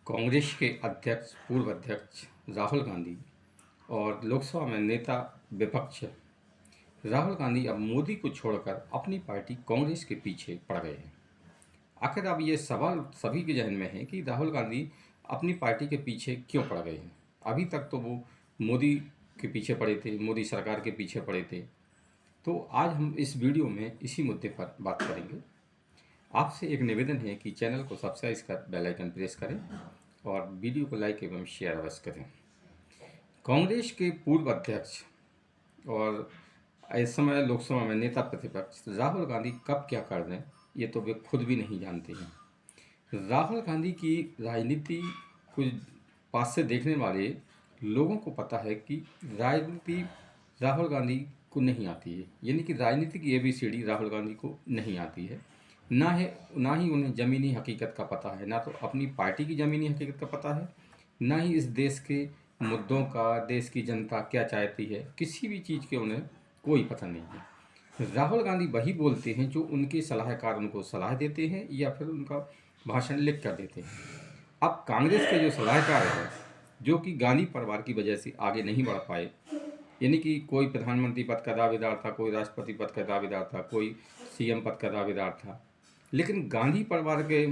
कांग्रेस के अध्यक्ष पूर्व अध्यक्ष राहुल गांधी और लोकसभा में नेता विपक्ष राहुल गांधी अब मोदी को छोड़कर अपनी पार्टी कांग्रेस के पीछे पड़ गए हैं। आखिर अब ये सवाल सभी के जहन में है कि राहुल गांधी अपनी पार्टी के पीछे क्यों पड़ गए हैं। अभी तक तो वो मोदी के पीछे पड़े थे, मोदी सरकार के पीछे पड़े थे। तो आज हम इस वीडियो में इसी मुद्दे पर बात करेंगे। आपसे एक निवेदन है कि चैनल को सब्सक्राइब कर बेल आइकन प्रेस करें और वीडियो को लाइक एवं शेयर अवश्य करें। कांग्रेस के पूर्व अध्यक्ष और इस समय लोकसभा में नेता प्रतिपक्ष राहुल गांधी कब क्या कर रहे हैं ये तो वे खुद भी नहीं जानते हैं। राहुल गांधी की राजनीति को पास से देखने वाले लोगों को पता है कि राजनीति राहुल गांधी को नहीं आती है, यानी कि राजनीति की एबीसीडी राहुल गांधी को नहीं आती है। ना ही उन्हें ज़मीनी हकीकत का पता है, ना तो अपनी पार्टी की ज़मीनी हकीकत का पता है, ना ही इस देश के मुद्दों का, देश की जनता क्या चाहती है, किसी भी चीज़ के उन्हें कोई पता नहीं है। राहुल गांधी वही बोलते हैं जो उनके सलाहकार उनको सलाह देते हैं या फिर उनका भाषण लिख कर देते हैं। अब कांग्रेस के जो सलाहकार हैं, जो कि गांधी परिवार की वजह से आगे नहीं बढ़ पाए, यानी कि कोई प्रधानमंत्री पद का दावेदार था, कोई राष्ट्रपति पद का दावेदार था, कोई सीएम पद का दावेदार था, लेकिन गांधी परिवार के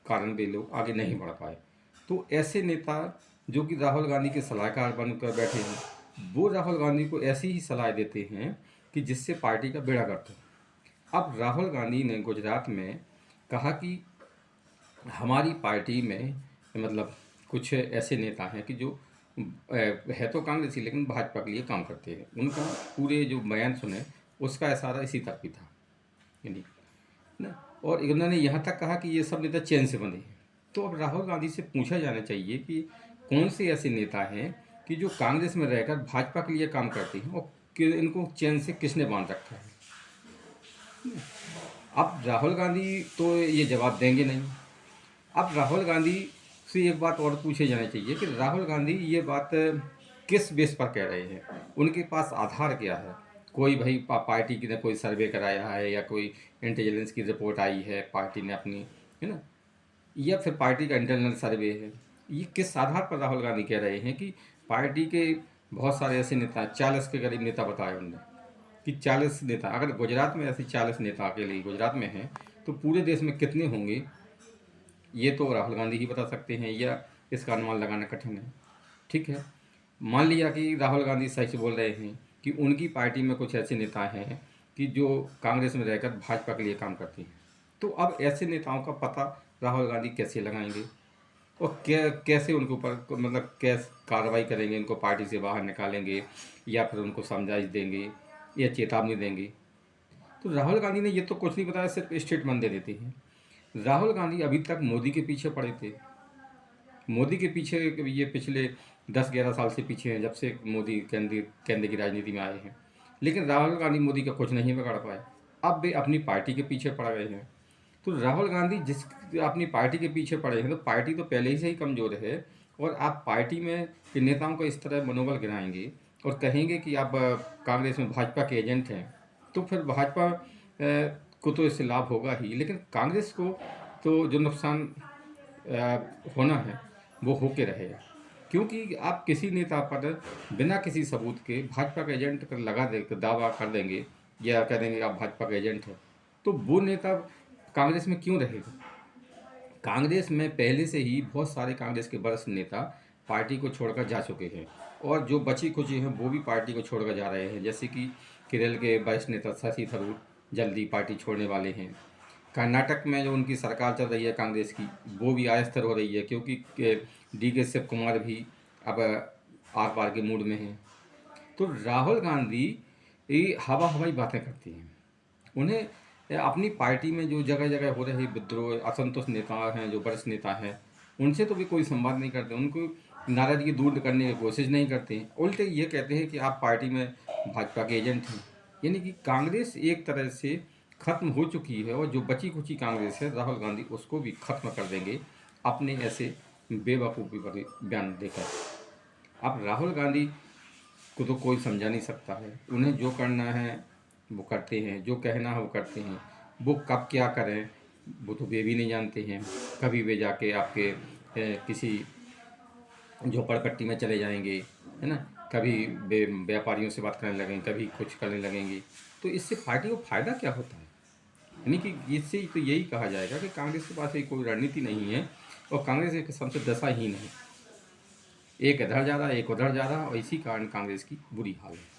कारण वे लोग आगे नहीं बढ़ पाए। तो ऐसे नेता जो कि राहुल गांधी के सलाहकार बनकर बैठे हैं, वो राहुल गांधी को ऐसी ही सलाह देते हैं कि जिससे पार्टी का बेड़ा गर्क हो। अब राहुल गांधी ने गुजरात में कहा कि हमारी पार्टी में मतलब कुछ ऐसे नेता हैं कि जो है तो कांग्रेसी लेकिन भाजपा के लिए काम करते हैं। उनका पूरे जो बयान सुने उसका इशारा इसी तक भी था, यानी ना। और उन्होंने यहाँ तक कहा कि ये सब नेता चैन से बंधे हैं। तो अब राहुल गांधी से पूछा जाना चाहिए कि कौन से ऐसे नेता हैं कि जो कांग्रेस में रहकर भाजपा के लिए काम करते हैं और कि इनको चैन से किसने बांध रखा है। अब राहुल गांधी तो ये जवाब देंगे नहीं। अब राहुल गांधी से एक बात और पूछे जाना चाहिए कि राहुल गांधी ये बात किस बेस पर कह रहे हैं, उनके पास आधार क्या है। कोई भाई पार्टी की ने कोई सर्वे कराया है या कोई इंटेलिजेंस की रिपोर्ट आई है पार्टी ने अपनी, है ना, या फिर पार्टी का इंटरनल सर्वे है। ये किस आधार पर राहुल गांधी कह रहे हैं कि पार्टी के बहुत सारे ऐसे नेता, 40 के करीब नेता बताए उन्होंने कि 40 नेता, अगर गुजरात में ऐसे 40 नेता अकेले गुजरात में हैं तो पूरे देश में कितने होंगे ये तो राहुल गांधी ही बता सकते हैं, या इसका अनुमान लगाना कठिन है। ठीक है, मान लिया कि राहुल गांधी सच बोल रहे हैं कि उनकी पार्टी में कुछ ऐसे नेता हैं कि जो कांग्रेस में रहकर भाजपा के लिए काम करते हैं। तो अब ऐसे नेताओं का पता राहुल गांधी कैसे लगाएंगे और कैसे उनके ऊपर मतलब कैसे कार्रवाई करेंगे, उनको पार्टी से बाहर निकालेंगे या फिर उनको समझाइश देंगे या चेतावनी देंगे। तो राहुल गांधी ने ये तो कुछ नहीं बताया, सिर्फ स्टेटमेंट दे देते हैं। राहुल गांधी अभी तक मोदी के पीछे पड़े थे। मोदी के पीछे ये पिछले 10-11 साल से पीछे हैं, जब से मोदी केंद्र की राजनीति में आए हैं। लेकिन राहुल गांधी मोदी का कुछ नहीं बिगाड़ पाए। अब वे अपनी पार्टी के पीछे पड़ गए हैं। तो राहुल गांधी जिस अपनी पार्टी के पीछे पड़े हैं, तो पार्टी तो पहले ही से ही कमज़ोर है, और आप पार्टी में के नेताओं को इस तरह मनोबल गिराएंगे और कहेंगे कि आप कांग्रेस में भाजपा के एजेंट हैं, तो फिर भाजपा को तो इससे लाभ होगा ही, लेकिन कांग्रेस को तो जो नुकसान होना है वो होके रहेगा। क्योंकि आप किसी नेता पर बिना किसी सबूत के भाजपा का एजेंट कर लगा दे दावा कर देंगे या कह देंगे आप भाजपा का एजेंट है, तो वो नेता कांग्रेस में क्यों रहेगा। कांग्रेस में पहले से ही बहुत सारे कांग्रेस के वरिष्ठ नेता पार्टी को छोड़कर जा चुके हैं, और जो बची खुची हैं वो भी पार्टी को छोड़कर जा रहे हैं। जैसे कि केरल के वरिष्ठ नेता शशि थरूर जल्दी पार्टी छोड़ने वाले हैं। कर्नाटक में जो उनकी सरकार चल रही है कांग्रेस की, वो भी अस्थिर हो रही है, क्योंकि DK शिव कुमार भी अब आर पार के मूड में हैं। तो राहुल गांधी ये हवा हवाई बातें करती हैं। उन्हें अपनी पार्टी में जो जगह जगह हो रहे विद्रोह, असंतुष्ट नेता हैं, जो वरिष्ठ नेता हैं, उनसे तो भी कोई संवाद नहीं करते, उनको नाराजगी दूर करने की कोशिश नहीं करते हैं। उल्टे ये कहते हैं कि आप पार्टी में भाजपा के एजेंट हैं। यानी कि कांग्रेस एक तरह से खत्म हो चुकी है, और जो बची खुची कांग्रेस है राहुल गांधी उसको भी खत्म कर देंगे अपने ऐसे बेवकूफ़ी पर बयान देकर। अब राहुल गांधी को तो कोई समझा नहीं सकता है। उन्हें जो करना है वो करते हैं, जो कहना है वो करते हैं। वो कब क्या करें वो तो वे भी नहीं जानते हैं। कभी वे जाके आपके किसी झोपड़पट्टी में चले जाएंगे, है ना, कभी व्यापारियों से बात करने लगेंगे, कभी कुछ करने लगेंगे। तो इससे पार्टी को फायदा क्या होता है? यानी कि इससे तो यही कहा जाएगा कि कांग्रेस के पास कोई रणनीति नहीं है और कांग्रेस एक सबसे दशा ही नहीं, एक इधर जा रहा है एक उधर जा रहा है, और इसी कारण कांग्रेस की बुरी हाल है।